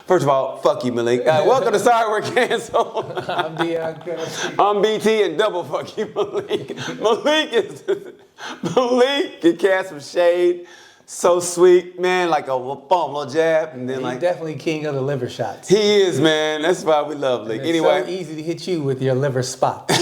First of all, fuck you, Malik. Welcome to Sorry We're Canceled. I'm Dion Curry. I'm BT and double fuck you, Malik. Malik can cast some shade. So sweet, man, like a boom, little jab, and then He's definitely king of the liver shots. He is, man. That's why we love Malik. Anyway, so easy to hit you with your liver spot. See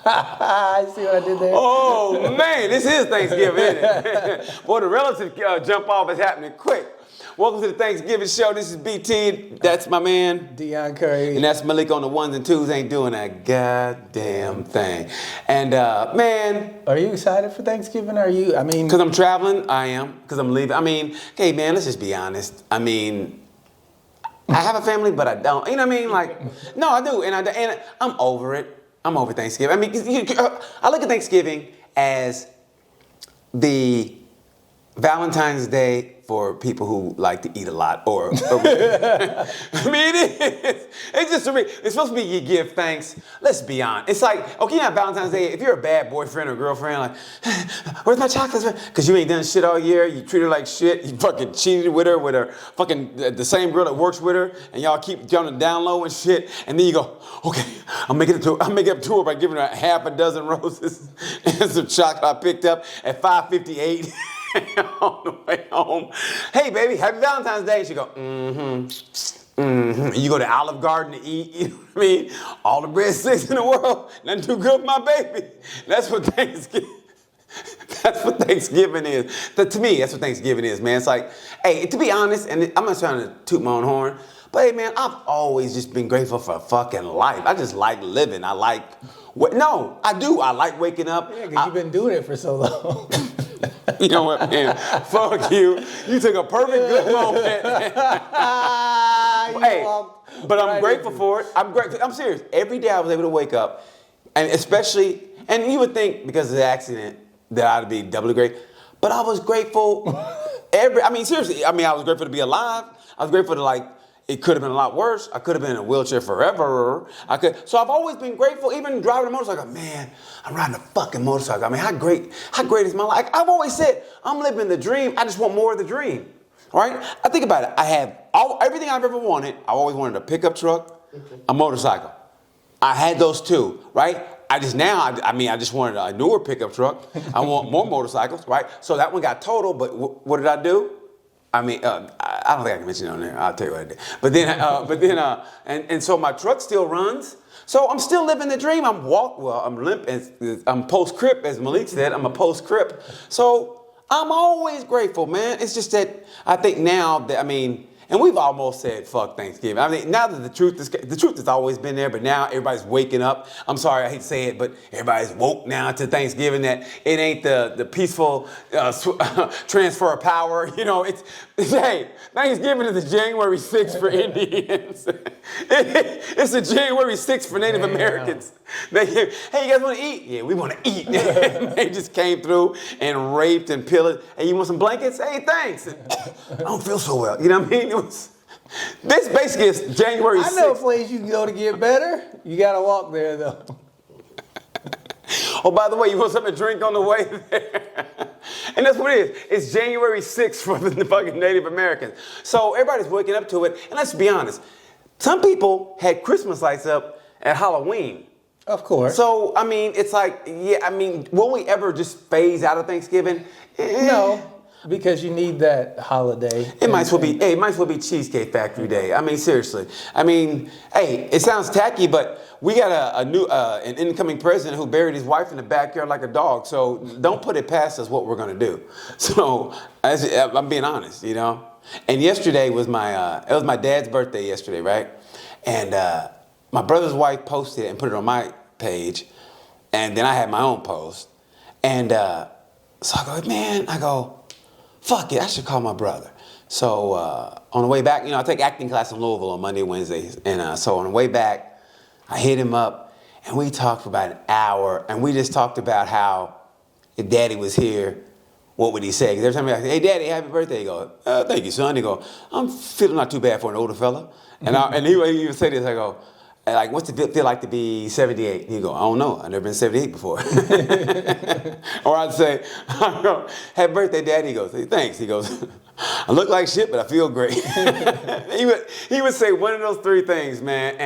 what I did there? Oh man, this is Thanksgiving, isn't it? Boy, the relative jump off is happening quick. Welcome to the Thanksgiving show. This is BT. That's my man, Dion Curry. and that's Malik on the ones and twos. Ain't doing a goddamn thing. And man, are you excited for Thanksgiving? because I'm traveling, I am. Because I'm leaving. I mean, hey man, let's just be honest. I mean, I have a family, but I don't. You know what I mean? Like, no, I do, and I'm over it. I'm over Thanksgiving. I mean, I look at Thanksgiving as the Valentine's Day for people who like to eat a lot, I mean, it is. It's just, it's supposed to be you give thanks. Let's be honest. It's like, okay, not Valentine's Day. If you're a bad boyfriend or girlfriend, like, where's my chocolates? Because you ain't done shit all year. You treat her like shit. You fucking cheated with her fucking the same girl that works with her, and y'all keep going down low and shit. And then you go, okay, I'll make it up to her by giving her half a dozen roses and some chocolate I picked up at 5:58. On the way home. Hey, baby, happy Valentine's Day. And she go, You go to Olive Garden to eat, you know what I mean? All the breadsticks in the world, nothing too good for my baby. That's what Thanksgiving is. To me, that's what Thanksgiving is, man. It's like, hey, to be honest, and I'm not trying to toot my own horn, but hey, man, I've always just been grateful for fucking life. I just like living. I like, I do. I like waking up. Yeah, because you've been doing it for so long. You know what, man? Fuck you. You took a perfect good moment. Hey, but I'm grateful for it. I'm serious. Every day I was able to wake up, and especially, and you would think because of the accident that I'd be doubly great, but I was grateful seriously. I was grateful to be alive. I was grateful to it could have been a lot worse. I could have been in a wheelchair forever. So I've always been grateful, even driving a motorcycle. Man, I'm riding a fucking motorcycle. I mean, how great is my life? I've always said, I'm living the dream. I just want more of the dream, right? I think about it. I have everything I've ever wanted. I always wanted a pickup truck, a motorcycle. I had those two, right? I just wanted a newer pickup truck. I want more motorcycles, right? So that one got totaled, but what did I do? I don't think I can mention it on there. I'll tell you what I did. And so my truck still runs. So I'm still living the dream. I'm limp, I'm post-crip, as Malik said. I'm a post-crip. So I'm always grateful, man. It's just that I think now that, and we've almost said fuck Thanksgiving. I mean, now that the truth has always been there, but now everybody's waking up. I'm sorry, I hate to say it, but everybody's woke now to Thanksgiving, that it ain't the peaceful transfer of power. You know, hey, Thanksgiving is the January 6th for Indians. It's the January 6th for Native Americans. Hey, you guys want to eat? Yeah, we want to eat. They just came through and raped and pillaged. Hey, you want some blankets? Hey, thanks. I don't feel so well. You know what I mean? This basically is January 6th. I know a place you can go to get better. You got to walk there, though. Oh, by the way, you want something to drink on the way there? And that's what it is. It's January 6th for the fucking Native Americans. So everybody's waking up to it. And let's be honest. Some people had Christmas lights up at Halloween. Of course. So, it's like, won't we ever just phase out of Thanksgiving? No. Because you need that holiday. It might as well be Cheesecake Factory Day. Seriously. Hey, it sounds tacky, but we got an incoming president who buried his wife in the backyard like a dog. So don't put it past us what we're gonna do. So I'm being honest, you know. And yesterday was it was my dad's birthday yesterday, right? And my brother's wife posted it and put it on my page, and then I had my own post. And so I go, fuck it, I should call my brother. So on the way back, I take acting class in Louisville on Monday, Wednesdays. And so on the way back, I hit him up and we talked for about an hour. And we just talked about how if Daddy was here, what would he say? Because every time I say, hey, Daddy, happy birthday, he go, thank you, son. He go, I'm feeling not too bad for an older fella. And he would say this, I go, like, what's it feel like to be 78? And you go, I don't know. I've never been 78 before. Or I'd say, I go, happy birthday, Daddy. He goes, hey, thanks. He goes, I look like shit, but I feel great. he would say one of those three things, man,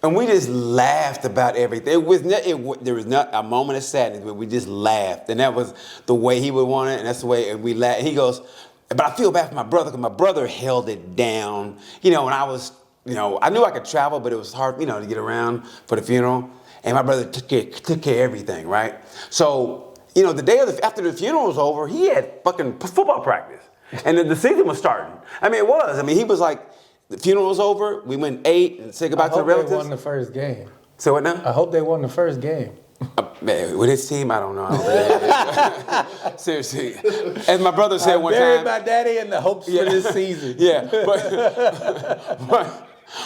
and we just laughed about everything. There was not a moment of sadness, but we just laughed, and that was the way he would want it, and that's the way and we laughed. He goes, but I feel bad for my brother because my brother held it down. When I was, I knew I could travel, but it was hard, to get around for the funeral. And my brother took care of everything, right? So, the day after the funeral was over, he had fucking football practice. And then the season was starting. It was. He was like, the funeral was over, we went and ate and said goodbye to the relatives. I hope they won the first game. So what now? I hope they won the first game. Man, with his team, I don't know. Seriously. As my brother said one time. I buried my daddy in the hopes for this season. Yeah.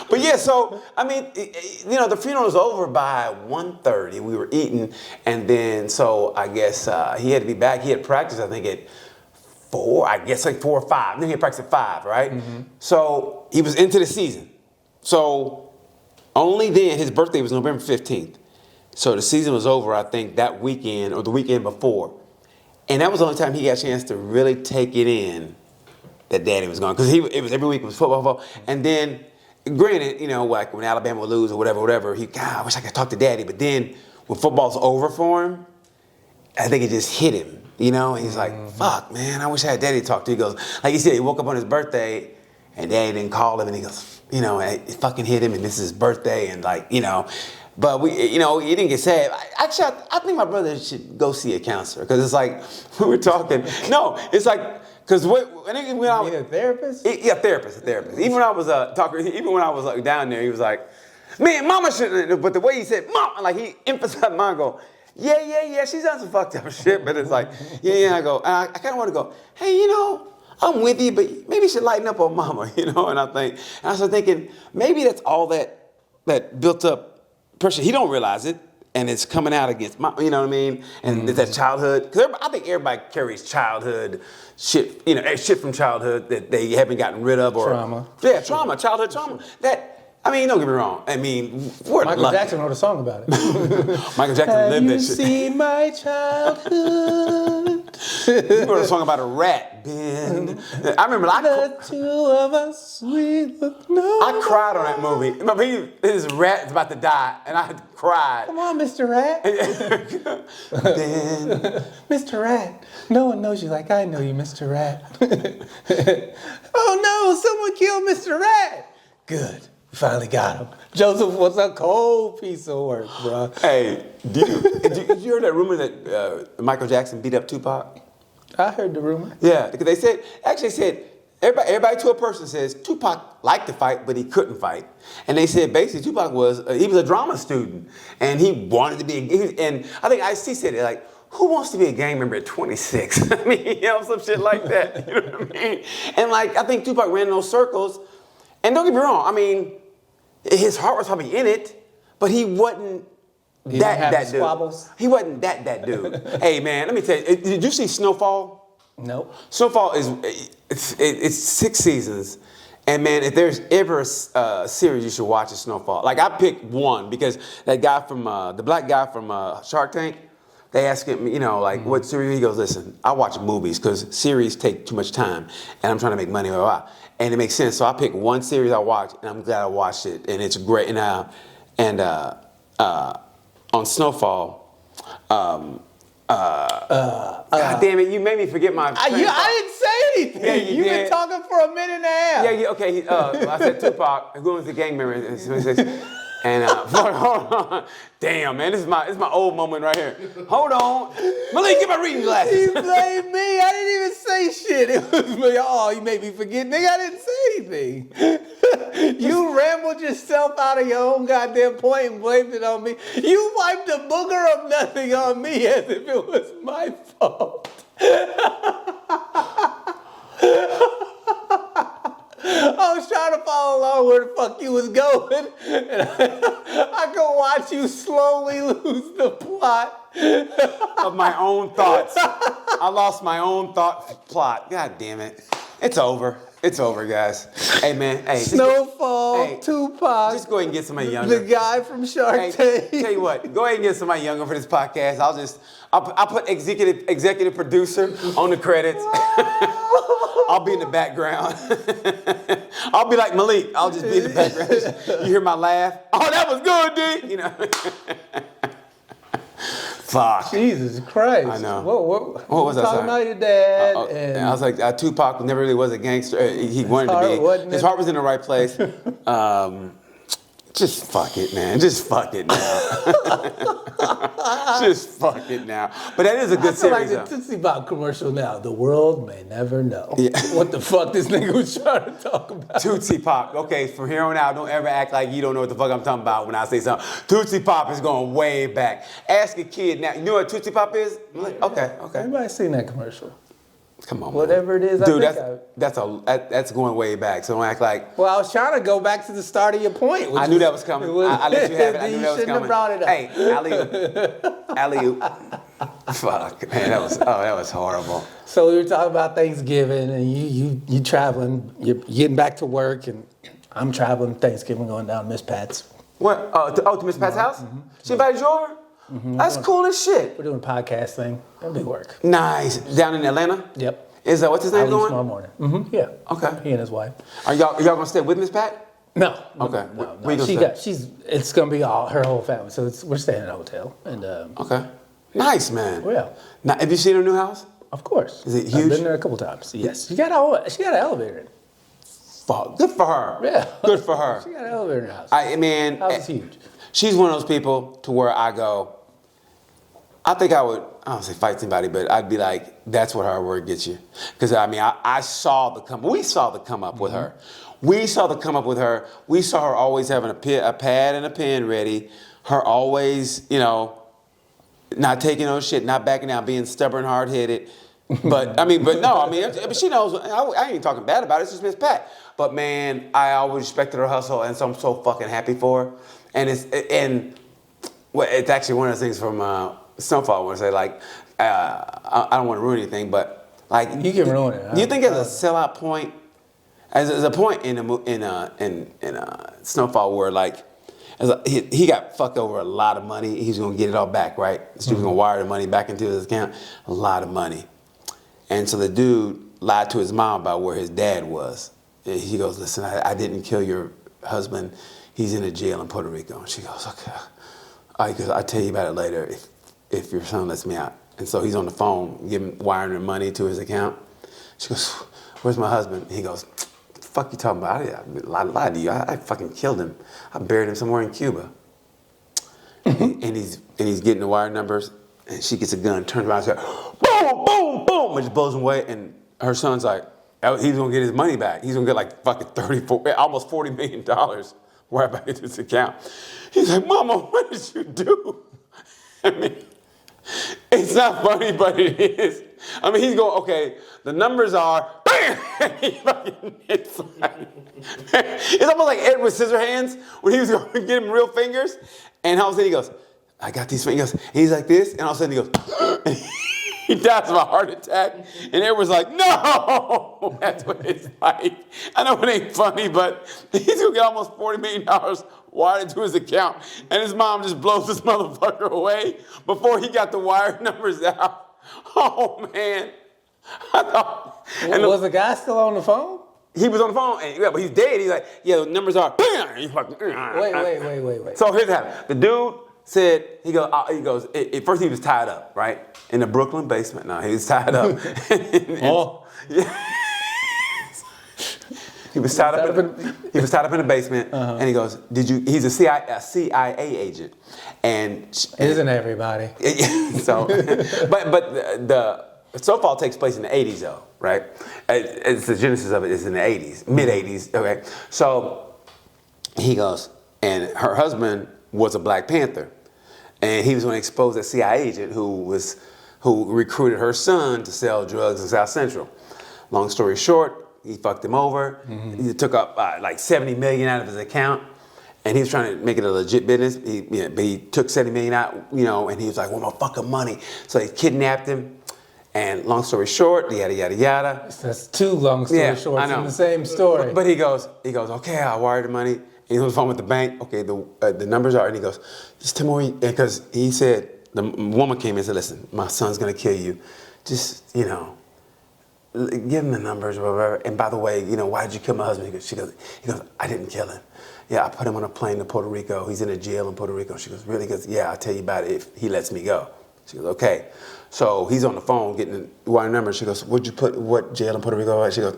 But yeah, so, the funeral was over by 1:30. We were eating, and then, so I guess he had to be back. He had practice, I think, at 4, like 4 or 5. Then he had practice at 5, right? Mm-hmm. So he was into the season. So only then, his birthday was November 15th. So the season was over, I think, that weekend or the weekend before. And that was the only time he got a chance to really take it in that Daddy was gone. Because it was every week, it was football. And then, granted, like when Alabama would lose or whatever, I wish I could talk to Daddy. But then when football's over for him, I think it just hit him. He's like, fuck, man, I wish I had Daddy to talk to. He goes, like he said, he woke up on his birthday and Daddy didn't call him. And he goes, it fucking hit him and this is his birthday. And like, but we, he didn't get sad. Actually, I think my brother should go see a counselor because it's like we were talking. No, it's like because when I was a therapist. Yeah, therapist. Even when I was talking, even when I was like down there, he was like, "Man, Mama should." But the way he said "Mom," like he emphasized mine. Go, yeah. She's done some fucked up shit, but it's like, yeah. I go, I kind of want to go. Hey, I'm with you, but maybe you should lighten up on Mama, And I started thinking maybe that's all that built up pressure. He don't realize it, and it's coming out against my, you know what I mean? And it's that childhood, because I think everybody carries childhood shit, shit from childhood that they haven't gotten rid of or trauma. Yeah, childhood trauma. Don't get me wrong. We're Michael lucky. Jackson wrote a song about it. Michael Jackson lived that Have shit. you seen my childhood? He wrote a song about a rat, Ben. I remember The two of us, we look no. I cried on that movie. His rat is about to die, and I cried. Come on, Mr. Rat. Ben. Mr. Rat. No one knows you like I know you, Mr. Rat. Oh no, someone killed Mr. Rat. Good. We finally got him. Joseph was a cold piece of work, bro. Hey, did you hear that rumor that Michael Jackson beat up Tupac? I heard the rumor. Yeah, because they said, everybody to a person says Tupac liked to fight, but he couldn't fight. And they said basically Tupac was a drama student, and he wanted to be, and I think Ice-T said it like, who wants to be a gang member at 26? Some shit like that. You know what I mean? And like, I think Tupac ran in those circles, and don't get me wrong, his heart was probably in it, but he wasn't that dude. Squabbles? He wasn't that dude. Hey man, let me tell you, did you see Snowfall? Nope. Snowfall it's 6 seasons, and man, if there's ever a series you should watch, it's Snowfall. Like I picked one because that guy from the black guy from Shark Tank. They asked him, what series? He goes, listen, I watch movies because series take too much time, and I'm trying to make money. Blah, blah, blah. And it makes sense. So I picked one series I watched, and I'm glad I watched it, and it's great. And on Snowfall, God damn it, you made me forget my. I didn't say anything. Yeah, You've been talking for a minute and a half. Yeah, okay. I said Tupac, who was the gang member. And hold on. Damn, man, this is my old moment right here. Hold on. Malik, get my reading glasses. You blamed me. I didn't even say shit. It was me. Oh, you made me forget. Nigga, I didn't say anything. You rambled yourself out of your own goddamn point and blamed it on me. You wiped a booger of nothing on me as if it was my fault. I was trying to follow along where the fuck you was going, and I could watch you slowly lose the plot of my own thoughts. I lost my own plot. God damn it. It's over. It's over, guys. Hey, man. Hey, Snowfall. Hey, Tupac. Just go ahead and get somebody younger. The guy from Shark Hey, Tank. tell you what, go ahead and get somebody younger for this podcast. I'll put executive producer on the credits. I'll be in the background. I'll be like Malik. I'll just be in the background. You hear my laugh? Oh, that was good, D. You know. Fuck. Jesus Christ. I know. What was I talking saying? about your dad? And I was like, Tupac never really was a gangster. He wanted to be. Wasn't His it? heart was in the right place. Just fuck it, man. Just fuck it now. Just fuck it now. But that is a good I feel series. like the Tootsie Pop commercial now. The world may never know Yeah. what the fuck this nigga was trying to talk about. Tootsie Pop. Okay, from here on out, don't ever act like you don't know what the fuck I'm talking about when I say something. Tootsie Pop is going way back. Ask a kid now. You know what Tootsie Pop is? Okay. Everybody seen that commercial. Come on, Whatever man. it is, I Dude, think that's going way back. So don't act like. Well, I was trying to go back to the start of your point. I knew that was coming. I let you have it. I knew You that was shouldn't have coming. brought it up. Hey, alley-oop. Fuck, man, that was horrible. So we were talking about Thanksgiving, and you traveling, you're getting back to work, and I'm traveling Thanksgiving, going down to Miss Pat's. What? To Miss Pat's house? She invited you over? That's cool as shit. We're doing a podcast thing. That'll be work. Nice. Down in Atlanta? Yep. Is that what's his I name leave going? tomorrow morning. Yeah. Okay. He and his wife. Are y'all gonna stay with Miss Pat? No. Okay. No. Where you gonna stay? It's gonna be her whole family. So we're staying in a hotel. And Okay. Nice, man. yeah. Now, have you seen her new house? Of course. Is it I've huge? been there a couple times. Yes. She got an elevator in. Fuck. Good for her. Yeah. Good for her. She got an elevator in her house. I mean, House is huge. she's one of those people to where I go. I think I don't say fight somebody, but I'd be like, that's what her word gets you. Because I mean, we saw the come up with her. We saw the come up with her. We saw her always having a pad and a pen ready. Her always, not taking no shit, not backing down, being stubborn, hard-headed. But she knows. I ain't talking bad about it. It's just Miss Pat. But man, I always respected her hustle, and so I'm so fucking happy for her. And it's actually one of the things from Snowfall. I want to say, like, I don't want to ruin anything, but like You can ruin it. Do you think there's a sellout point? As a point in Snowfall where like he got fucked over a lot of money. He's gonna get it all back, right? So he was gonna wire the money back into his account, a lot of money. And so the dude lied to his mom about where his dad was. And he goes, "Listen, I didn't kill your husband. He's in a jail in Puerto Rico." And she goes, "Okay." He goes, "I'll tell you about it later if your son lets me out." And so he's on the phone, wiring the money to his account. She goes, "Where's my husband?" He goes, "What the fuck you talking about? I lied to you. I fucking killed him. I buried him somewhere in Cuba." and he's getting the wire numbers, and she gets a gun, turns around, and says, "Boom, boom, boom," and just blows him away. And her son's like, he's gonna get his money back. He's gonna get like fucking almost $40 million wired back into his account. He's like, "Mama, what did you do?" I mean, it's not funny, but it is. I mean, he's going, okay, the numbers are, bam! It's almost like Edward Scissorhands when he was going to get him real fingers. And all of a sudden he goes, "I got these fingers." And he's like this. And all of a sudden he goes, and he dies of a heart attack. And Edward's like, "No!" That's what it's like. I know it ain't funny, but he's going to get almost $40 million wired into his account. And his mom just blows this motherfucker away before he got the wire numbers out. Oh, man. I thought. Was the guy still on the phone? He was on the phone, but he's dead. He's like, "Yeah, the numbers are." He's like, Wait. So here's what happened. The dude said, he goes. At first he was tied up, right? In the Brooklyn basement. No, he was tied up. He was tied up in the basement, and he goes, he's a CIA agent. And Isn't everybody? So, but the Snowfall takes place in the 80s, though, right? It's the genesis of it is in the 80s, mid 80s. Okay, so he goes, and her husband was a Black Panther, and he was going to expose a CIA agent who recruited her son to sell drugs in South Central. Long story short, he fucked him over. He took up like $70 million out of his account. And he was trying to make it a legit business. But he took $70 million out, and he was like, "Well, no fucking money." So they kidnapped him, And long story short, yada, yada, yada. That's two long story shorts I know. in the same story. But he goes, okay, I'll wire the money. And he's on the phone with the bank. Okay, the numbers are, and he goes, just tell me, because he said, the woman came in and said, listen, my son's going to kill you. Just, give him the numbers or whatever. And by the way, why did you kill my husband? He goes, I didn't kill him. Yeah, I put him on a plane to Puerto Rico. He's in a jail in Puerto Rico. She goes, really? He goes, yeah, I'll tell you about it if he lets me go. She goes, okay. So he's on the phone getting the wire number. She goes, what jail in Puerto Rico? She goes,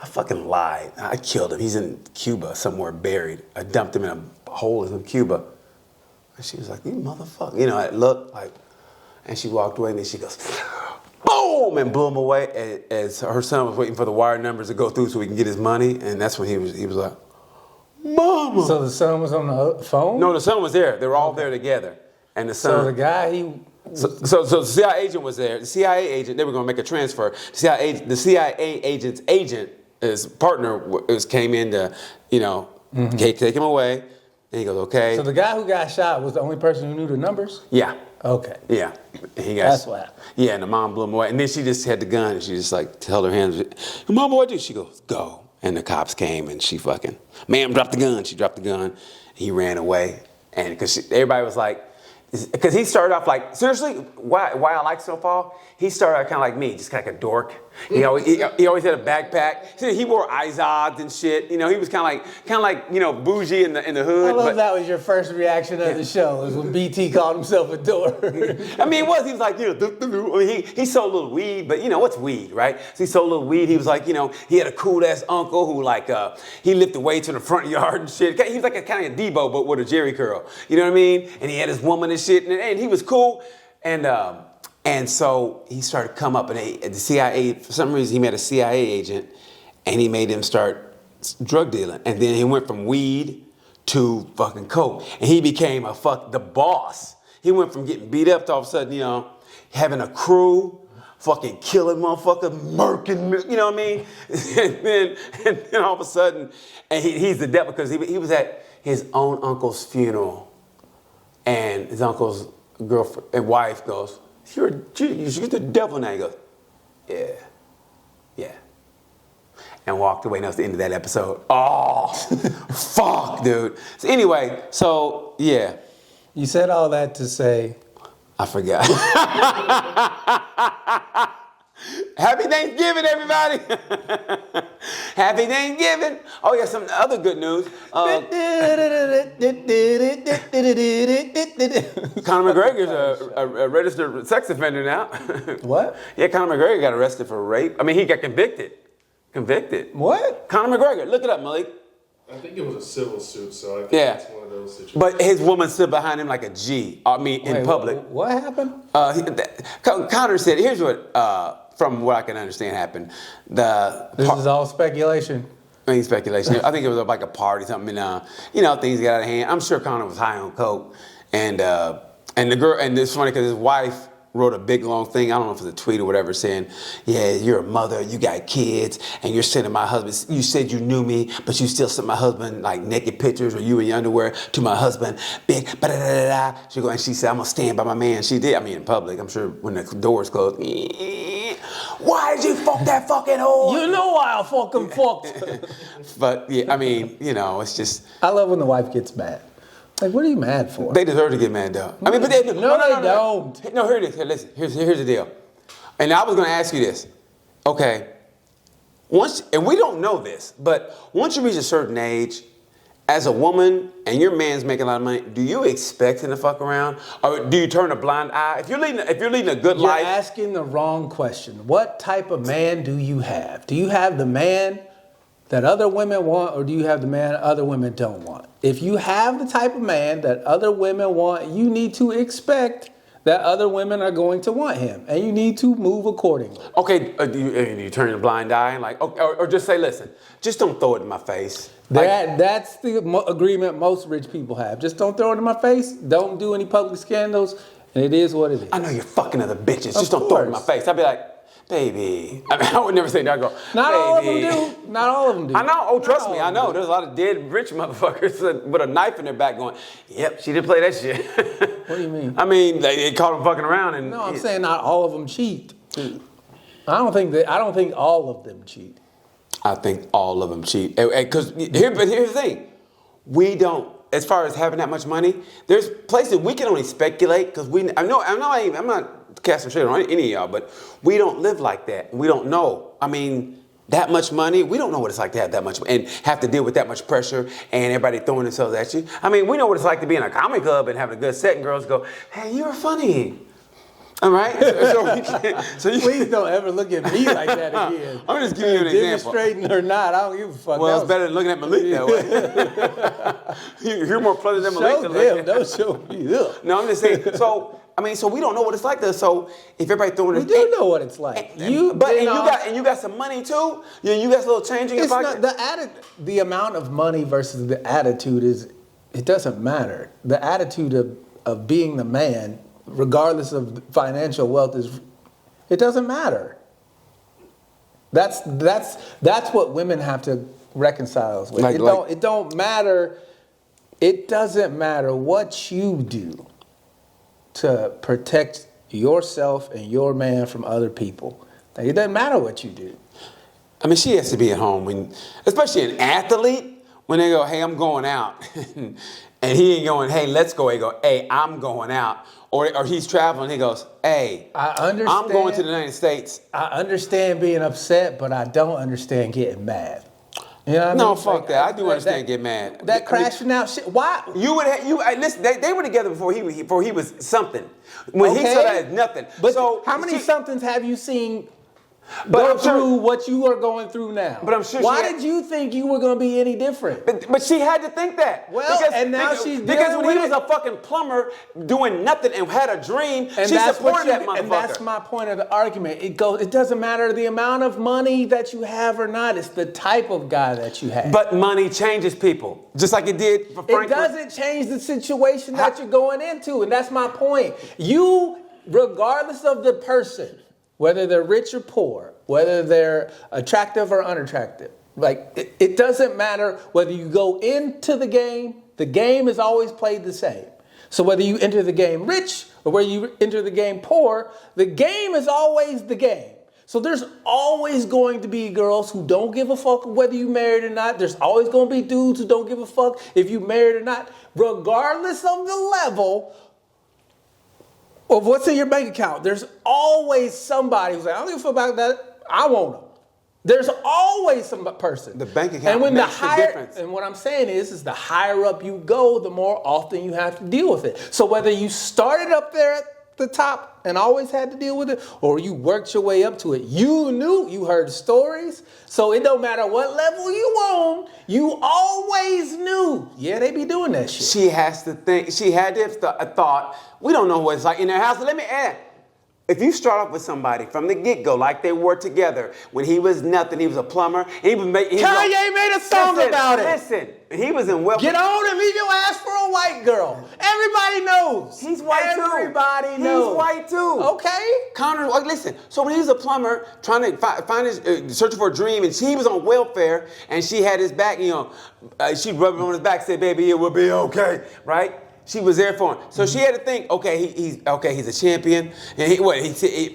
I fucking lied. I killed him. He's in Cuba somewhere buried. I dumped him in a hole in Cuba. And she was like, you motherfucker. I looked like, and she walked away and then she goes, boom, and blew him away as her son was waiting for the wire numbers to go through so he can get his money. And that's when he was like, Mama. So the son was on the phone? No, the son was there. They were all there together. And the son. So the guy, So the CIA agent was there. The CIA agent, they were going to make a transfer. The CIA agent's agent, his partner, came in to, take him away. And he goes, okay. So the guy who got shot was the only person who knew the numbers? Yeah. Okay. Yeah. That's what happened. Yeah, and the mom blew him away. And then she just had the gun and she just held her hands. Mama, what do? She goes, go. And the cops came and she fucking, ma'am, drop the gun. She dropped the gun. He ran away. And because everybody was like, because he started off like, seriously, why I like Snowfall? He started out kind of like me, just kind of like a dork. He always had a backpack. He wore Izods and shit. He was kind of like bougie in the hood. I love that was your first reaction of the show, is when BT called himself a dork. I mean, it was. He was like, he sold a little weed, but what's weed, right? So he sold a little weed. He was like, he had a cool ass uncle who he lifted weights in the front yard and shit. He was like a kind of a Debo, but with a Jerry curl. You know what I mean? And he had his woman and shit, and he was cool. And so he started to come up, and the CIA, for some reason, he met a CIA agent, and he made him start drug dealing. And then he went from weed to fucking coke, and he became the boss. He went from getting beat up to all of a sudden, having a crew, fucking killing motherfucker, murking, you know what I mean? and then all of a sudden, and he's the devil because he was at his own uncle's funeral, and his uncle's girlfriend and wife goes, you're the devil now. He goes, yeah. And walked away. And that was the end of that episode. Oh, fuck, dude. So anyway, yeah. You said all that to say. I forgot. Happy Thanksgiving, everybody. Happy Thanksgiving. Oh, yeah, some other good news. Conor McGregor's a registered sex offender now. What? Yeah, Conor McGregor got arrested for rape. I mean, he got convicted. What? Conor McGregor. Look it up, Malik. I think it was a civil suit, so I think it's one of those situations. But his woman stood behind him like a G. I mean, in public. What happened? Conor said, here's what, from what I can understand happened. This is all speculation. Speculation. I think it was like a party, something, and things got out of hand. I'm sure Conor was high on coke, and the girl, and it's funny because his wife wrote a big long thing, I don't know if it's a tweet or whatever, saying, yeah, you're a mother, you got kids, and you're sending my husband, you said you knew me, but you still sent my husband like naked pictures or you in your underwear to my husband, big, ba-da-da-da-da. She go, and she said, I'm gonna stand by my man. She did, in public, I'm sure when the doors closed, why did you fuck that fucking whore? You know why I fucking fucked. But yeah, it's just. I love when the wife gets mad. Like, what are you mad for? They deserve to get mad, though. But they don't. No, here it is. Listen, here's the deal. And I was going to ask you this. Okay. And we don't know this, but once you reach a certain age, as a woman and your man's making a lot of money, do you expect him to fuck around, or do you turn a blind eye? If you're leading a good life, you're asking the wrong question. What type of man do you have? Do you have the man that other women want, or do you have the man other women don't want? If you have the type of man that other women want, you need to expect that other women are going to want him, and you need to move accordingly. Okay, do you turn a blind eye and or just say, listen, just don't throw it in my face. That's the agreement most rich people have. Just don't throw it in my face. Don't do any public scandals, and it is what it is. I know you're fucking other bitches. Just don't throw it in my face. I'd be like, baby. I would never say that. I go, Not all of them do. Not all of them do. I know. Oh, trust me. I know. There's a lot of dead rich motherfuckers with a knife in their back going, yep, she did play that shit. What do you mean? They caught them fucking around. No, I'm saying not all of them cheat. I don't think all of them cheat. I think all of them cheat. Because but here's the thing, we don't. As far as having that much money, there's places we can only speculate because I'm not casting shade on any of y'all, but we don't live like that. We don't know. I mean, that much money, we don't know what it's like to have that much and have to deal with that much pressure and everybody throwing themselves at you. I mean, we know what it's like to be in a comedy club and having a good set and girls go, "Hey, you're funny." All right? Please don't ever look at me like that again. I'm just giving you an example. Demonstrating or not, I don't give a fuck. Well, it's better than looking at Malik that way. You're more pleasant than Malik. Show them, don't show me. Ugh. No, I'm just saying. So we don't know what it's like there. So if everybody throwing We do know what it's like. You got some money too. You got a little change in your pocket. The amount of money versus the attitude it doesn't matter. The attitude of being the man, regardless of financial wealth, it doesn't matter. That's what women have to reconcile with. It don't matter. It doesn't matter what you do to protect yourself and your man from other people. Like, it doesn't matter what you do. I mean, she has to be at home especially an athlete, when they go, "Hey, I'm going out," and he ain't going, "Hey, let's go." He go, "Hey, I'm going out." Or he's traveling. He goes, "Hey, I understand. I'm going to the United States." I understand being upset, but I don't understand getting mad. You know what I mean? No, fuck that. I do understand getting mad. That crashing out shit. Why? Listen. They were together before he was something. When he saw that as nothing. But so how many somethings have you seen? Go through what you are going through now. But I'm sure. Why did you think you were going to be any different? But she had to think that. Well, and now she's because when he was a fucking plumber doing nothing and had a dream, she supported that motherfucker. And that's my point of the argument. It doesn't matter the amount of money that you have or not. It's the type of guy that you have. But money changes people, just like it did for Franklin. It doesn't change the situation that you're going into, and that's my point. You, regardless of the person, whether they're rich or poor, whether they're attractive or unattractive. Like, it doesn't matter whether you go into the game is always played the same. So whether you enter the game rich or whether you enter the game poor, the game is always the game. So there's always going to be girls who don't give a fuck whether you married or not. There's always going to be dudes who don't give a fuck if you married or not. Regardless of the level of what's in your bank account, there's always somebody who's like, "I don't give a fuck about that. I want them." There's always some person. The bank account makes the difference. And what I'm saying is the higher up you go, the more often you have to deal with it. So whether you started up there at the top and always had to deal with it, or you worked your way up to it, you heard stories. So it don't matter what level you on, you always knew. Yeah, they be doing that shit. She has to think. She had to have thought. We don't know what it's like in their house. Let me add. If you start off with somebody from the get-go, like they were together, when he was nothing, he was a plumber. Kanye made a song about it. Listen, he was in welfare. Get on and leave your ass for a white girl. Everybody knows. He's white too. Everybody knows. He's white too. Okay. Connor, listen. So when he was a plumber, trying to find his, searching for a dream, and he was on welfare, and she had his back. She'd rub him on his back, say, "Baby, it will be okay," right? She was there for him, so she had to think. Okay, he's a champion. And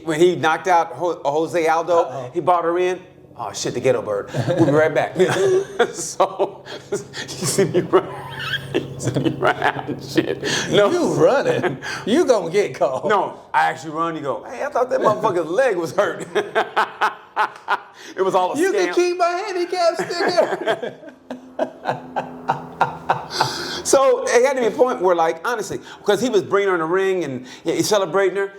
when he knocked out Jose Aldo, he brought her in. Oh shit, the ghetto bird. We'll be right back. So you see me run out and shit. No, you running? You gonna get caught? No, I actually run. You go, "Hey, I thought that motherfucker's leg was hurt." It was all a scam. You can keep my handicap sticker. So it had to be a point where, like, honestly, because he was bringing her in the ring and he's celebrating her,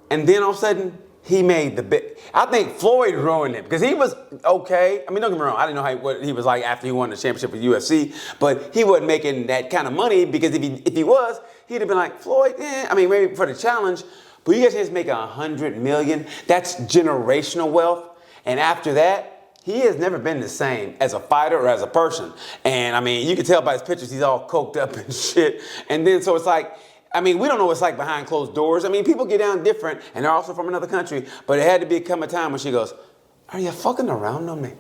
and then all of a sudden he made the big. I think Floyd ruined it because he was okay. I mean, don't get me wrong. I didn't know what he was like after he won the championship with UFC, but he wasn't making that kind of money because if he was, he'd have been like, "Floyd, I mean, maybe for the challenge, but you guys just make $100 million. That's generational wealth, and after that." He has never been the same as a fighter or as a person. And, I mean, you can tell by his pictures, he's all coked up and shit. And then, so it's like, I mean, we don't know what it's like behind closed doors. I mean, people get down different, and they're also from another country. But it had to become a time when she goes, "Are you fucking around on me?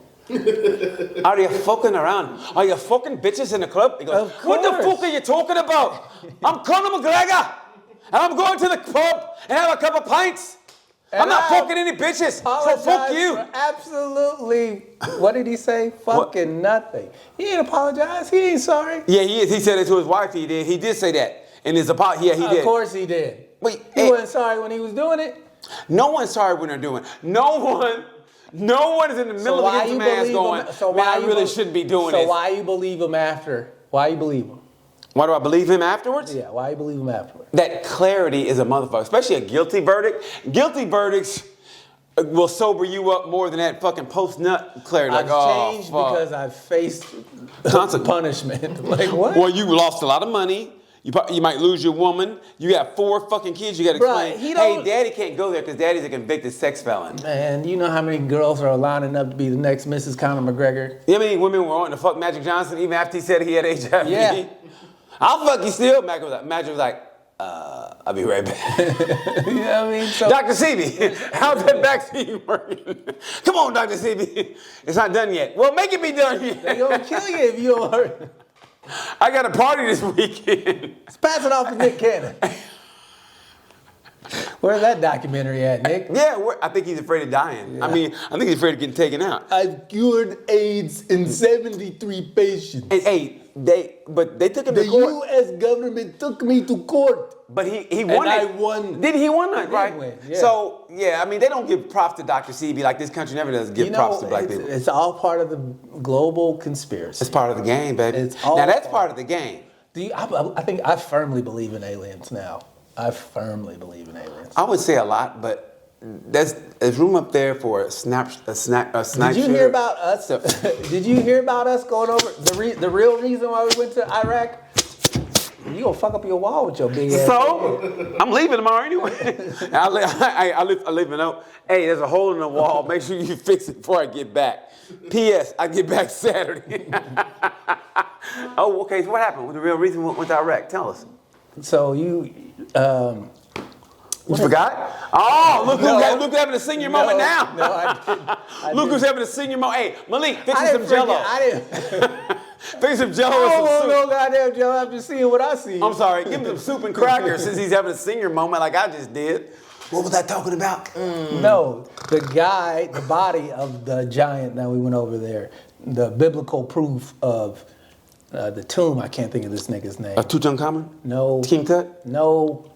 Are you fucking around? Are you fucking bitches in the club?" He goes, "What the fuck are you talking about? I'm Conor McGregor, and I'm going to the pub and have a couple pints." I'm not fucking any bitches. So fuck you. For absolutely. What did he say? Fucking nothing. He ain't apologized. He ain't sorry. Yeah, he is. He said it to his wife. He did. He did say that in his apology. Yeah, he did. Of course he did. Wait, he wasn't sorry when he was doing it. No one's sorry when they're doing it. No one is in the middle of getting some ass going. So man, I really shouldn't be doing this. So why you believe him after? Why you believe him? Why do I believe him afterwards? Yeah, why you believe him afterwards? That clarity is a motherfucker, especially a guilty verdict. Guilty verdicts will sober you up more than that fucking post-nut clarity. I've changed because I've faced punishment. Like what? Well, you lost a lot of money. You might lose your woman. You got 4 fucking kids. You got to explain. Hey, daddy can't go there because daddy's a convicted sex felon. Man, you know how many girls are lining up to be the next Mrs. Conor McGregor? You know how many women were wanting to fuck Magic Johnson even after he said he had HIV? Yeah. I'll fuck you still. Magic was like, I'll be right back. You know what I mean? So, Dr. Sebi, how's that vaccine working? Come on, Dr. Sebi. It's not done yet. Well, make it be done yet. They're going to kill you if you don't hurry. I got a party this weekend. Let's pass it off to Nick Cannon. Where's that documentary at, Nick? Yeah, I think he's afraid of dying. Yeah. I mean, I think he's afraid of getting taken out. I've cured AIDS in 73 patients. And hey, they took him to court. The U.S. government took me to court. But he won it. And I won. Did he won it, right? Win, yeah. So, yeah, I mean, they don't give props to Dr. Sebi like this country never does give props to black people. It's all part of the global conspiracy. It's part of the game, baby. Now, that's part of the game. I think I firmly believe in aliens now. I firmly believe in aliens. I would say a lot, but there's room up there for a snipe Did you hear about us? Did you hear about us going over the real reason why we went to Iraq? You gonna fuck up your wall with your big ass. So I'm leaving tomorrow anyway. I leave a note. Hey, there's a hole in the wall. Make sure you fix it before I get back. P.S. I get back Saturday. Oh, okay. So what happened? What the real reason we went to Iraq? Tell us. So you. You forgot? Oh, look who's having a senior moment now. No, I look who's having a senior moment. Hey, Malik, fix some Jello. I didn't. Fix some Jello I and some don't soup. want no goddamn Jello. I'm just seeing what I see. I'm sorry. Give him some soup and crackers since he's having a senior moment like I just did. What was I talking about? No, the body of the giant. Now we went over there. The biblical proof of the tomb. I can't think of this nigga's name. Tutankhamun? No. King Tut? No.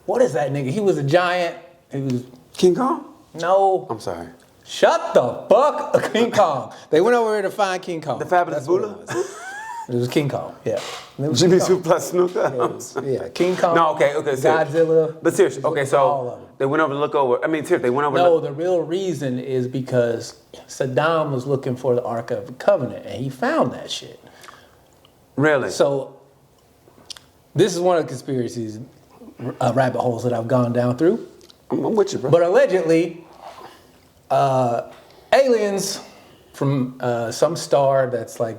What is that nigga? He was a giant. He was King Kong? No. I'm sorry. Shut the fuck up, King Kong. They went over there to find King Kong. The Fabulous Buddha? It was King Kong, yeah. Jimmy Sue plus Snuka? Yeah, King Kong. No, okay. Godzilla. But seriously, okay, so they went over to look over. I mean, seriously, they went over. No, the real reason is because Saddam was looking for the Ark of the Covenant, and he found that shit. Really? So, this is one of the conspiracies, rabbit holes that I've gone down through. I'm with you, bro. But allegedly, aliens from some star that's like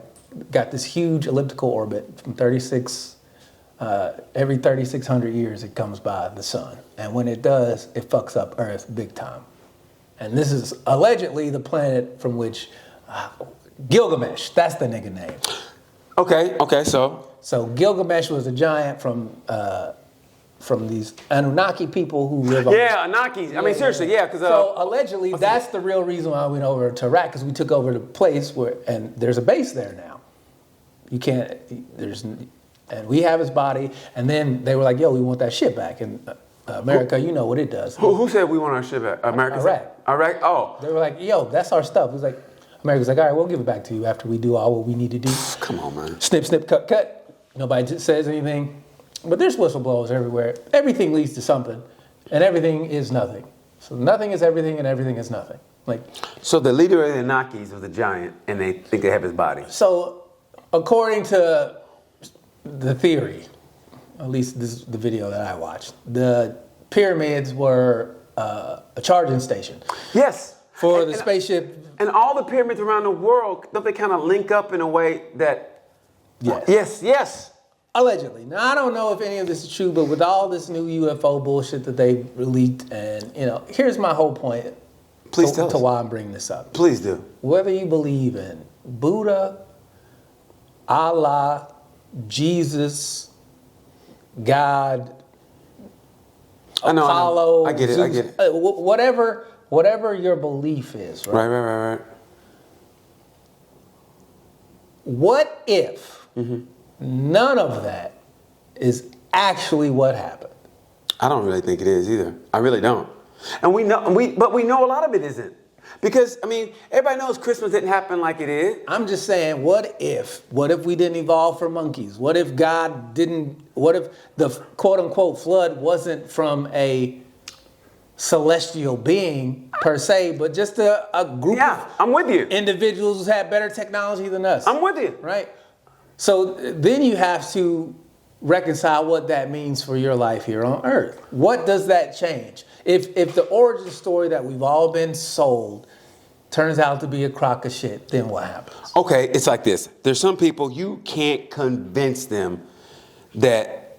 got this huge elliptical orbit from every 3,600 years it comes by the sun. And when it does, it fucks up Earth big time. And this is allegedly the planet from which Gilgamesh, that's the nigga name. Okay, so? So Gilgamesh was a giant from these Anunnaki people who live on... Yeah, Anunnakis. I mean, seriously, yeah. Cause, so allegedly, that's the real reason why I went over to Iraq, because we took over the place and there's a base there now. You can't, and we have his body, and then they were like, yo, we want that shit back. And America, you know what it does. Who said we want our shit back? America? Iraq, oh. They were like, yo, that's our stuff. It was like, America's like, all right, we'll give it back to you after we do all what we need to do. Come on, man. Snip, snip, cut, cut. Nobody says anything. But there's whistleblowers everywhere. Everything leads to something, and everything is nothing. So nothing is everything, and everything is nothing. So the leader of the Anunnakis was a giant, and they think they have his body. So according to the theory, at least this is the video that I watched, the pyramids were a charging station. Yes. For the spaceship. And all the pyramids around the world, don't they kind of link up in a way that... Yes. Yes. Allegedly. Now, I don't know if any of this is true, but with all this new UFO bullshit that they released, and, here's my whole point. Please tell us. To why I'm bringing this up. Please do. Whether you believe in Buddha, Allah, Jesus, God, I know. Apollo. I get it. Zeus, I get it. Whatever your belief is, right? Right. What if none of that is actually what happened? I don't really think it is either. I really don't. And we know, but we know a lot of it isn't. Because, I mean, everybody knows Christmas didn't happen like it is. I'm just saying, what if we didn't evolve from monkeys? What if what if the quote unquote flood wasn't from a celestial being per se, but just a group of I'm with you. individuals who had better technology than us? I'm with you. Right? So then you have to reconcile what that means for your life here on Earth. What does that change? If the origin story that we've all been sold turns out to be a crock of shit, then what happens? Okay, it's like this. There's some people you can't convince them that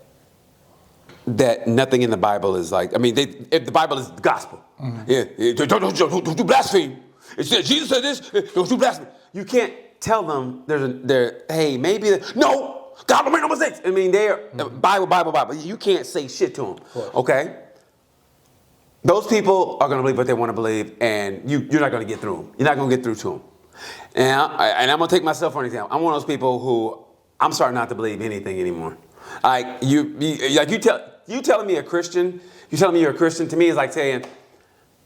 nothing in the Bible is like. I mean, if the Bible is the gospel, don't blaspheme. It says Jesus said this. Don't do blasphemy. You can't tell them hey, maybe no. God don't make no mistakes. I mean, they're Bible. You can't say shit to them. Okay. Those people are going to believe what they want to believe, and you're not going to get through them. You're not going to get through to them. And I'm going to take myself for an example. I'm one of those people who I'm starting not to believe anything anymore. Like you telling me a Christian, you telling me you're a Christian, to me is like saying,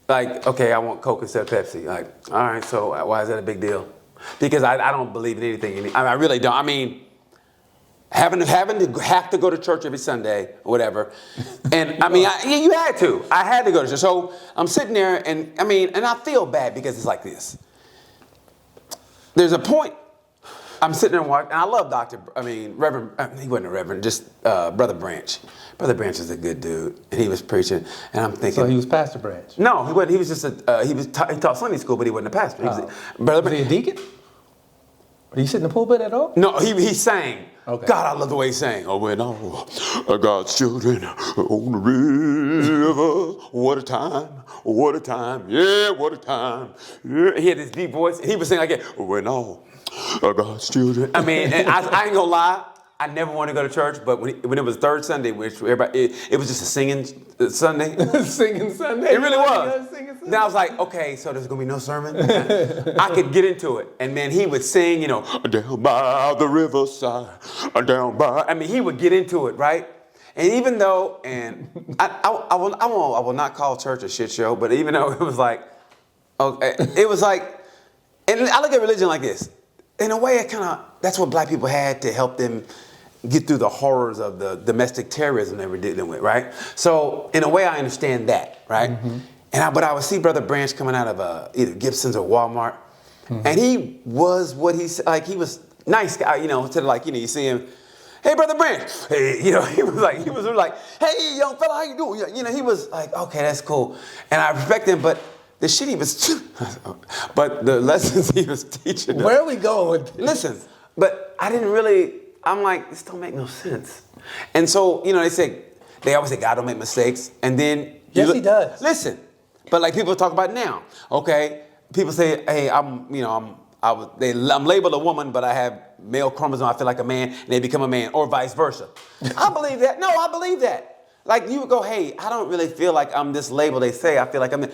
like, okay, I want Coke instead of Pepsi. Like, all right, so why is that a big deal? Because I don't believe in anything. I really don't. I mean, having to go to church every Sunday or whatever. And I mean, you had to. I had to go to church. So I'm sitting there and I feel bad because it's like this. There's a point. I'm sitting there and watching, and I love Reverend, he wasn't a reverend, just Brother Branch. Brother Branch is a good dude, and he was preaching, and I'm thinking. So he was Pastor Branch? No, he wasn't. He was just he taught Sunday school, but he wasn't a pastor. Was he a deacon? Did he sit in the pulpit at all? No, he sang. Okay. God, I love the way he sang. Oh, when all God's children on the river, what a time, yeah, what a time. Yeah. He had this deep voice, and he was saying like that, when all God's children. I mean, and I ain't gonna lie, I never wanted to go to church, but when it was third Sunday, which everybody, it was just a singing Sunday. Singing Sunday? It really was. Then I was like, okay, so there's gonna be no sermon? I could get into it. And man, he would sing, down by the riverside, down by. I mean, he would get into it, right? And even though, and I will not call church a shit show, but even though it was like, okay, it was like, and I look at religion like this. In a way, that's what black people had to help them get through the horrors of the domestic terrorism they were dealing with, right? So in a way, I understand that, right? Mm-hmm. But I would see Brother Branch coming out of either Gibson's or Walmart, and he was what he said, like he was nice guy, instead of you see him, hey, Brother Branch, hey, he was like, hey, young fella, how you doing? He was like, okay, that's cool, and I respect him, but the shit he was, but the lessons he was teaching. Where are we going with this? Listen, but I'm like, this don't make no sense. And so, they always say God don't make mistakes. And then. Yes, he does. Listen, but like people talk about now, okay? People say, hey, I'm labeled a woman, but I have male chromosome. I feel like a man, and they become a man, or vice versa. I believe that. No, I believe that. Like you would go, hey, I don't really feel like I'm this label they say. I feel like I'm.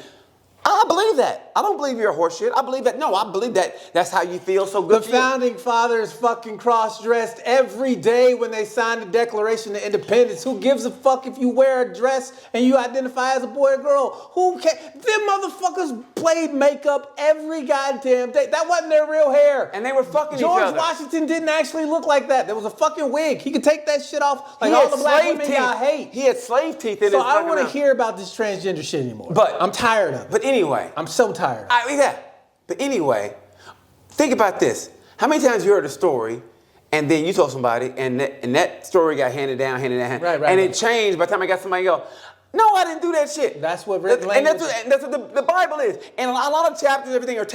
I believe that. I don't believe you're a horse shit. I believe that. No, I believe that that's how you feel. So good. The founding fathers fucking cross-dressed every day when they signed the Declaration of Independence. Who gives a fuck if you wear a dress and you identify as a boy or girl? Who cares? Them motherfuckers played makeup every goddamn day. That wasn't their real hair. And they were fucking each other. George Washington didn't actually look like that. There was a fucking wig. He could take that shit off like all the black women y'all hate. He had slave teeth in his. So I don't want to hear about this transgender shit anymore. But I'm tired of it. But anyway. I'm so tired. But anyway, think about this. How many times you heard a story and then you told somebody and that story got handed down, right, and it changed by the time I got somebody else. No, I didn't do that shit. That's what written language. And that's what the Bible is. And a lot of chapters, everything have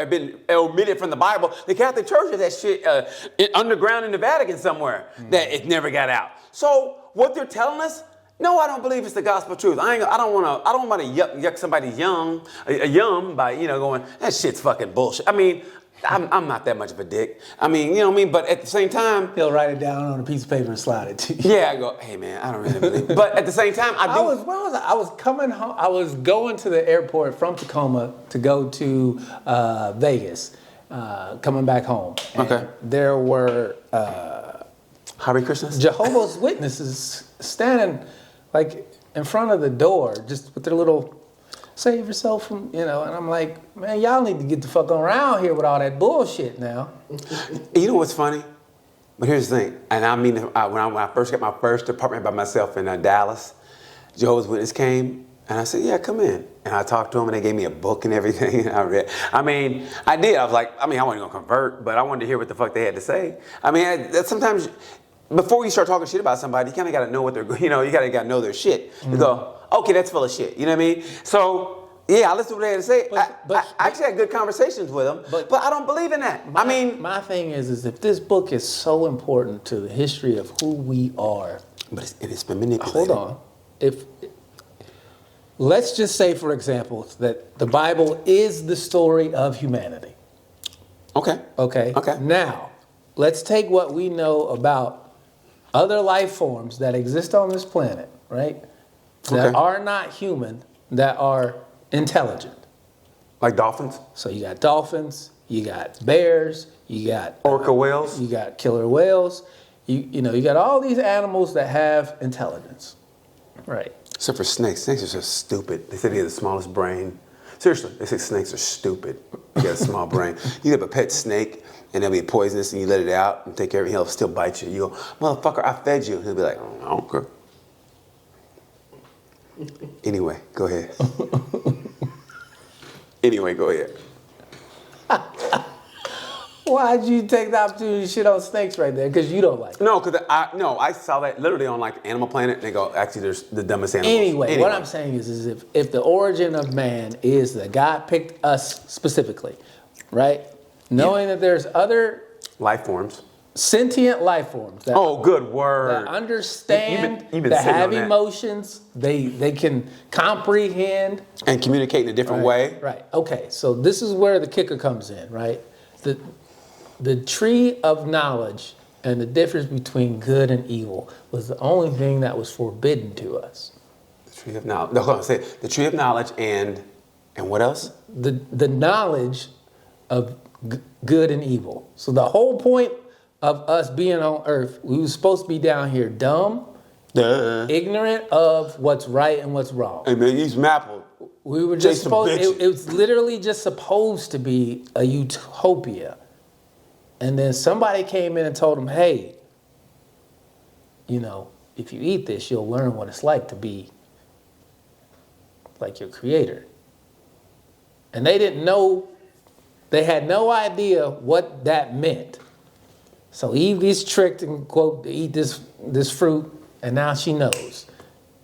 been omitted from the Bible. The Catholic Church has that shit underground in the Vatican somewhere that it never got out. So what they're telling us. No, I don't believe it's the gospel truth. I don't want to yuck somebody's yum by going, that shit's fucking bullshit. I mean, I'm not that much of a dick. I mean, you know what I mean? But at the same time, He'll write it down on a piece of paper and slide it to you. yeah, I go, hey man, I don't really believe. But at the same time, I do. Where was I? I was coming home. I was going to the airport from Tacoma to go to Vegas, coming back home. And Okay. there were Hare Krishnas? Jehovah's Witnesses standing like in front of the door, just with their little save yourself from, and I'm like, man, y'all need to get the fuck around here with all that bullshit now. You know what's funny? But here's the thing, and I mean, when I first got my first apartment by myself in Dallas, Jehovah's Witness came, and I said, yeah, come in. And I talked to them, and they gave me a book and everything, and I read. I mean, I did. I was like, I wasn't going to convert, but I wanted to hear what the fuck they had to say. I mean, sometimes, before you start talking shit about somebody, you kind of got to know what they're, you got to know their shit. You go, okay, that's full of shit. You know what I mean? So, yeah, I listened to what they had to say. I actually had good conversations with them, but I don't believe in that. My thing is if this book is so important to the history of who we are. But it's been manipulated. Hold on. Let's just say, for example, that the Bible is the story of humanity. Okay. Okay. Now, let's take what we know about other life forms that exist on this planet, right? That are not human, that are intelligent. Like dolphins? So you got dolphins, you got bears, you got orca whales, you got killer whales, you got all these animals that have intelligence, right? Except for snakes. Snakes are so stupid. They say they have the smallest brain. Seriously, they say snakes are stupid. You got a small brain. You have a pet snake, and it'll be poisonous, and you let it out and take care of it, he'll still bite you. You go, motherfucker, I fed you. He'll be like, oh, I don't care. Anyway, go ahead. Why'd you take the opportunity to shit on snakes right there? Because you don't like it. No, because I saw that literally on like Animal Planet, and they go, actually, there's the dumbest animals. Anyway, what I'm saying is if the origin of man is that God picked us specifically, right? Knowing that there's other life forms, sentient life forms that, good word, that understand, you've been that sitting have on that. Emotions, they can comprehend and communicate in a different way. Right. Okay. So this is where the kicker comes in, right? The tree of knowledge and the difference between good and evil was the only thing that was forbidden to us. The tree of knowledge. No, hold on. Say the tree of knowledge and what else? The knowledge of good and evil. So the whole point of us being on earth, we were supposed to be down here dumb, ignorant of what's right and what's wrong. Hey man, use Maple. We were just supposed, it was literally just supposed to be a utopia. And then somebody came in and told them, hey, if you eat this, you'll learn what it's like to be like your creator. And they didn't know, they had no idea what that meant. So Eve gets tricked and, quote, to eat this fruit, and now she knows.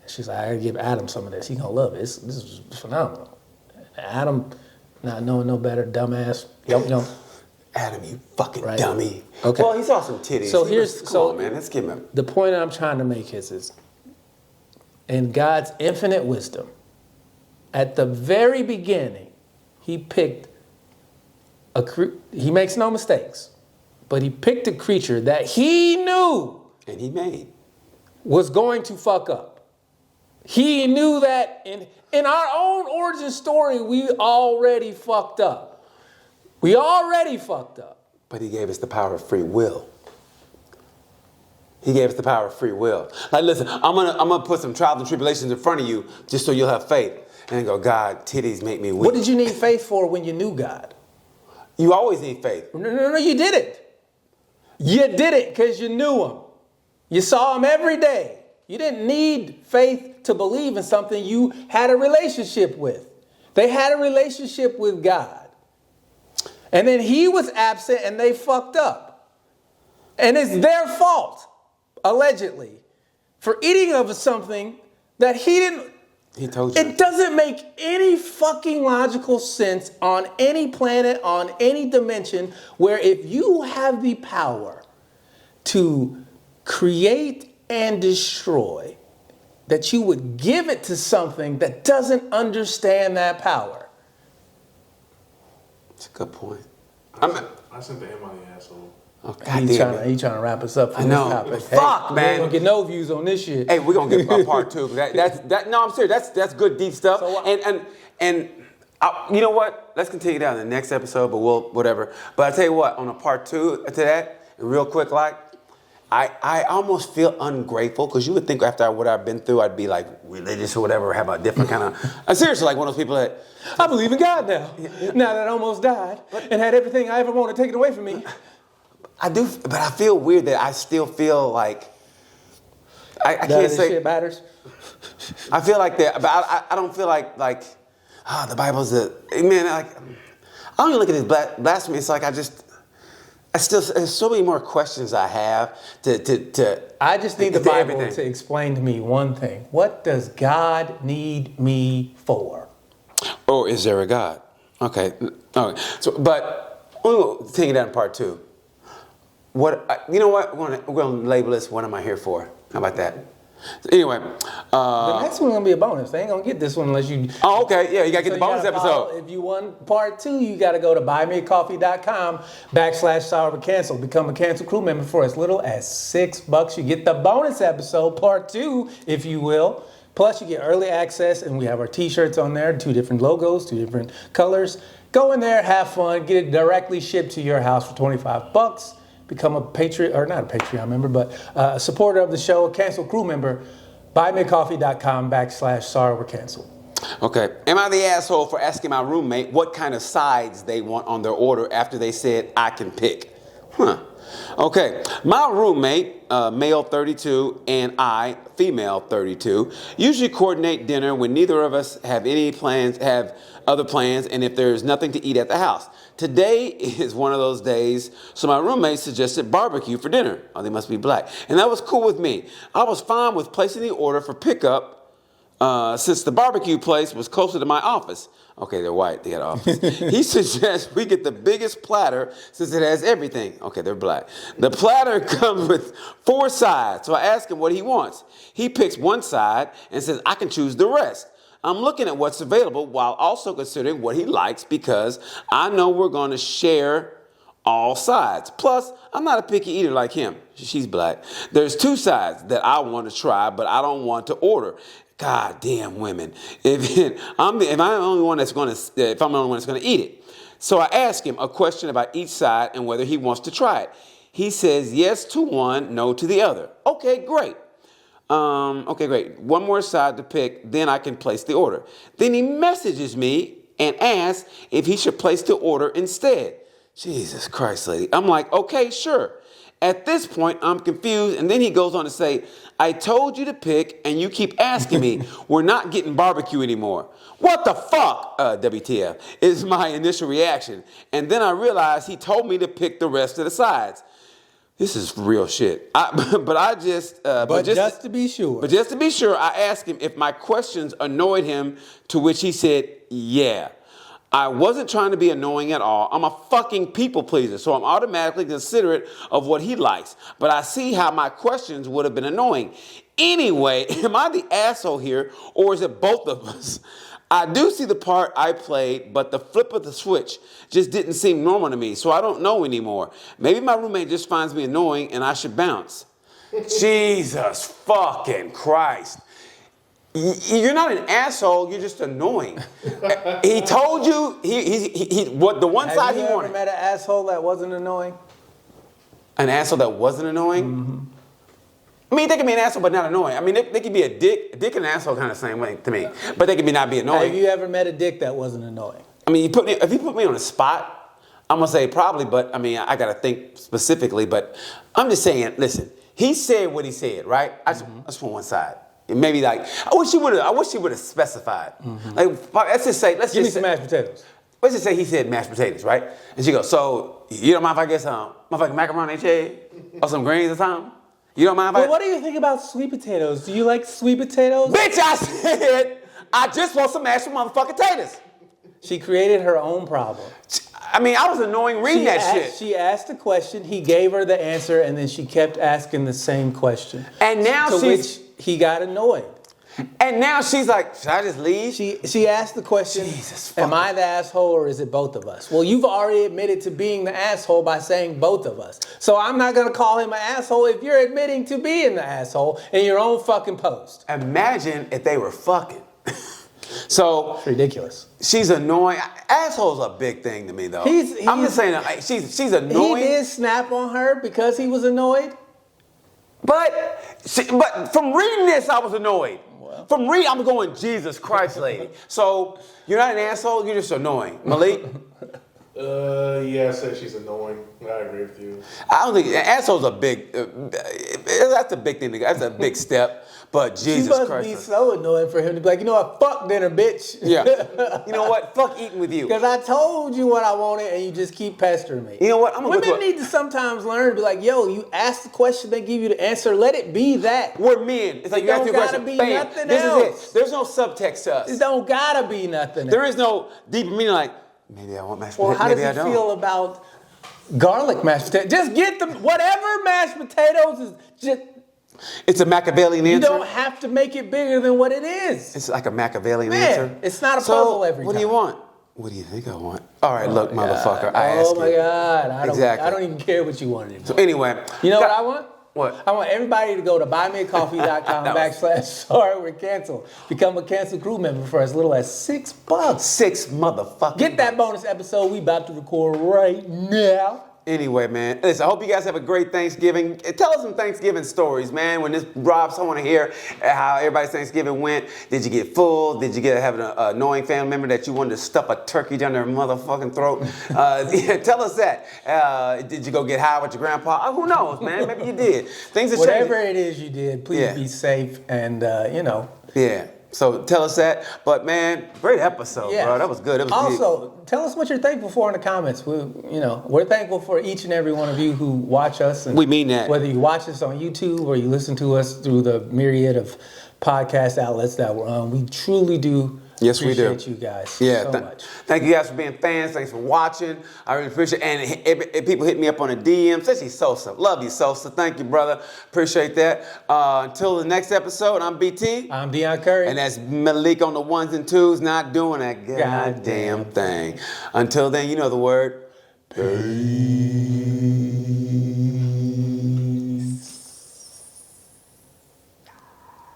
She's like, I gotta give Adam some of this. He's gonna love it. This is phenomenal. Adam, not knowing no better, dumbass. Yum. Adam, you fucking dummy. Okay. Well, he saw some titties. Come on, man. Let's give him. The point I'm trying to make is in God's infinite wisdom, at the very beginning, he picked he makes no mistakes, but he picked a creature that he knew and he made was going to fuck up. He knew that in our own origin story, we already fucked up. We already fucked up. But he gave us the power of free will. He gave us the power of free will. Like, listen, I'm gonna put some trials and tribulations in front of you just so you'll have faith. And then go, God, titties make me weak. What did you need faith for when you knew God? You always need faith. No, you didn't. You did it because you knew him. You saw him every day. You didn't need faith to believe in something you had a relationship with. They had a relationship with God. And then he was absent and they fucked up. And it's their fault, allegedly, for eating of something that he didn't. He told you. It doesn't make any fucking logical sense on any planet, on any dimension, where if you have the power to create and destroy, that you would give it to something that doesn't understand that power. That's a good point. I sent the M on the asshole. Oh, God He damn. trying to wrap us up for I this know. topic. Fuck, We man. ain't gonna get no views on this shit. Hey, we're gonna get a part 2. No, I'm serious. That's good deep stuff. So what- And you know what? Let's continue that in the next episode. But we'll whatever. But I tell you what, on a part 2 to that, real quick, like I almost feel ungrateful because you would think after what I've been through, I'd be like religious or whatever, have a different kind of. I'm seriously like one of those people that. I believe in God now. Now that I almost died and had everything I ever wanted taken away from me. I do, but I feel weird that I still feel like I None can't of this say. shit matters. I feel like that, but I don't feel like the Bible's man. Like I don't even look at this blasphemy. It's like I still there's so many more questions I have to. I just need the to Bible everything. to explain to me one thing. What does God need me for? Or is there a God? Okay. So, but we'll take it out in part 2. You know what? We're gonna label this. What am I here for? How about that? So anyway. The next one's gonna be a bonus. They ain't gonna get this one unless you. Oh, okay. Yeah, you gotta get the So you bonus gotta episode. follow- If you want part 2, you gotta go to buymeacoffee.com/sourcancel. Become a cancel crew member for as little as $6. You get the bonus episode, part 2, if you will. Plus, you get early access, and we have our t-shirts on there, 2 different logos, 2 different colors. Go in there, have fun, get it directly shipped to your house for $25. Become a Patreon, or not a Patreon member, but a supporter of the show, a cancel crew member. buymeacoffee.com/sorrywe'recancelled. Okay. Am I the asshole for asking my roommate what kind of sides they want on their order after they said I can pick? Okay. My roommate, male 32, and I, female 32, usually coordinate dinner when neither of us have other plans, and if there's nothing to eat at the house. Today is one of those days, so my roommate suggested barbecue for dinner. Oh, they must be black. And that was cool with me. I was fine with placing the order for pickup since the barbecue place was closer to my office. Okay, they're white. They got an office. He suggests we get the biggest platter since it has everything. Okay, they're black. The platter comes with 4 sides, so I ask him what he wants. He picks one side and says I can choose the rest. I'm looking at what's available while also considering what he likes because I know we're going to share all sides. Plus, I'm not a picky eater like him. She's black. There's 2 sides that I want to try, but I don't want to order. God damn women. If I'm the only one that's going to eat it. So I ask him a question about each side and whether he wants to try it. He says yes to one, no to the other. Okay, great. Okay, great. One more side to pick, then I can place the order. Then he messages me and asks if he should place the order instead. Jesus Christ, lady. I'm like, okay, sure. At this point, I'm confused, and then he goes on to say, I told you to pick, and you keep asking me. We're not getting barbecue anymore. What the fuck, WTF, is my initial reaction. And then I realized he told me to pick the rest of the sides. This is real shit. But just to be sure, I asked him if my questions annoyed him, to which he said, yeah. I wasn't trying to be annoying at all. I'm a fucking people pleaser, so I'm automatically considerate of what he likes. But I see how my questions would have been annoying. Anyway, am I the asshole here, or is it both of us? I do see the part I played, but the flip of the switch just didn't seem normal to me, so I don't know anymore. Maybe my roommate just finds me annoying and I should bounce. Jesus fucking Christ. You're not an asshole, you're just annoying. He told you what the one side he wanted. Have you ever met an asshole that wasn't annoying? An asshole that wasn't annoying? Mm-hmm. I mean, they can be an asshole but not annoying. I mean, they can be a dick. A dick and an asshole kind of the same way to me. But they can not be annoying. Have you ever met a dick that wasn't annoying? I mean, if you put me on the spot, I'm going to say probably, but I mean, I got to think specifically. But I'm just saying, listen, he said what he said, right? I just want one side. Maybe like, I wish he would have specified. Mm-hmm. Like, let's just say. Give me some mashed potatoes. Let's just say he said mashed potatoes, right? And she goes, so you don't mind if I get some motherfucking macaroni and cheese or some greens or something? You don't mind if what do you think about sweet potatoes? Do you like sweet potatoes? Bitch, I said, I just want some mashed motherfucking potatoes. She created her own problem. I mean, I was annoying reading that shit. She asked a question, he gave her the answer, and then she kept asking the same question. And now to which he got annoyed. And now she's like, should I just leave? She asked the question, Jesus am fucking- I the asshole or is it both of us? Well, you've already admitted to being the asshole by saying both of us. So I'm not going to call him an asshole if you're admitting to being the asshole in your own fucking post. Imagine if they were fucking. So It's ridiculous. she's annoying. Asshole's a big thing to me, though. He's- I'm just saying, like, she's annoying. He did snap on her because he was annoyed. But from reading this, I was annoyed. From reading, I'm going, Jesus Christ, lady. So you're not an asshole. You're just annoying, Malik. Yeah, I say she's annoying. I agree with you. I don't think asshole's a big. That's a big thing. That's a big step. But She Jesus must Christ. be so annoying for him to be like, you know what, fuck dinner, bitch. Yeah. You know what? Fuck eating with you. Because I told you what I wanted and you just keep pestering me. You know what? I'm gonna Women go to- need to sometimes learn to be like, yo, you ask the question, they give you the answer. Let it be that. We're men. It's like It you ask don't me a question. gotta be Bam. nothing This else. is it. There's no subtext to us. It don't gotta be nothing. There is no deeper meaning. Like maybe I want mashed Well, potatoes. how does Maybe I he don't. feel about garlic mashed potatoes? Just get them. Whatever mashed potatoes is. Just It's a Machiavellian you answer. don't have to make it bigger than what it is. It's like a Machiavellian Man, answer. it's not a puzzle every What do you time. want? What do you think I want? All right, look, motherfucker. I Oh asked my you. God! I Exactly. don't even care what you wanted. So anyway, You know what I want? What? I want everybody to go to buymeacoffee.com That was- /sorry we're canceled. Become a cancel crew member for as little as $6. 6 motherfucking. Get that bonus episode we about to record right now. Anyway, man, listen, I hope you guys have a great Thanksgiving. Tell us some Thanksgiving stories, man. When this drops, I want to hear how everybody's Thanksgiving went. Did you get full? Did you have an annoying family member that you wanted to stuff a turkey down their motherfucking throat? Yeah, tell us that. Did you go get high with your grandpa? Who knows, man? Maybe you did. Things are changing. Whatever it is you did, please Yeah. be safe and, Yeah. So tell us that. But man, great episode, Yeah. bro. That was good. It was Also, tell us what you're thankful for in the comments. We're thankful for each and every one of you who watch us. And We mean that. Whether you watch us on YouTube or you listen to us through the myriad of podcast outlets that we're on, we truly do Yes, we do. appreciate you guys Yeah, so much. thank you guys for being fans. Thanks for watching. I really appreciate it. And if people hit me up on the DM, especially Sosa. Love you, Sosa. Thank you, brother. Appreciate that. Until the next episode, I'm BT. I'm Deion Curry. And that's Malik on the ones and twos, not doing that goddamn Goddamn thing. Until then, you know the word. Peace.